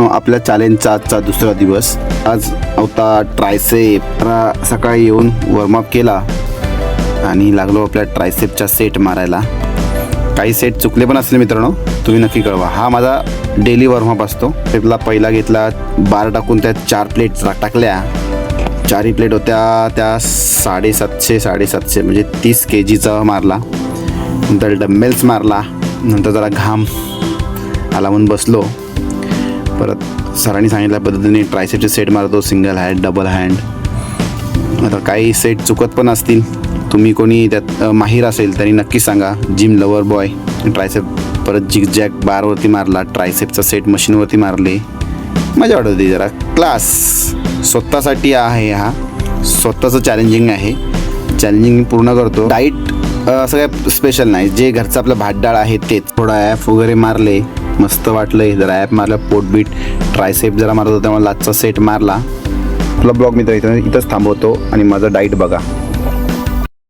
आपल्या चॅलेंजचा आजचा दुसरा दिवस. आज होता ट्रायसेप. सकाळी येऊन वॉर्मअप केला आणि लागलो आपल्या ट्रायसेपच्या सेट मारायला. काही सेट चुकले पण असले मित्रांनो, तुम्ही नक्की कळवा. हा माझा डेली वॉर्मअप असतो. सेपला पहिला घेतला, बार टाकून त्यात 4 प्लेट टाकल्या. 4 प्लेट होत्या त्या 750 म्हणजे 30 kgचा मारला. नंतर डम्बेल्स मारला. नंतर जरा घाम आला म्हणून बसलो. परत सरांनी सांगितल्या पद्धतीने ट्रायसेपचे सेट मारतो, सिंगल हँड, डबल हँड. आता काही सेट चुकत पण असतील. तुम्ही कोणी त्यात माहीर असेल तरी नक्की सांगा. Gym lover boy. ट्रायसेप परत जिगजॅग बारवरती मारला. ट्रायसेपचा सेट मशीनवरती मारले. मजा वाटत होती जरा. क्लास स्वतःसाठी आहे. हा स्वतःचं चॅलेंजिंग आहे. चॅलेंजिंग पूर्ण करतो. डाईट असं काय स्पेशल नाही. जे घरचं आपलं भातडाळ आहे तेच. थोडा ॲप वगैरे मारले, मस्त वाटलं. जरा ॲप मारलं, पोटबीट. ट्रायसेप जरा मारत होता, मला लाचचा सेट मारला. आपला ब्लॉग मी तर इथंच थांबवतो आणि माझं डाईट बघा.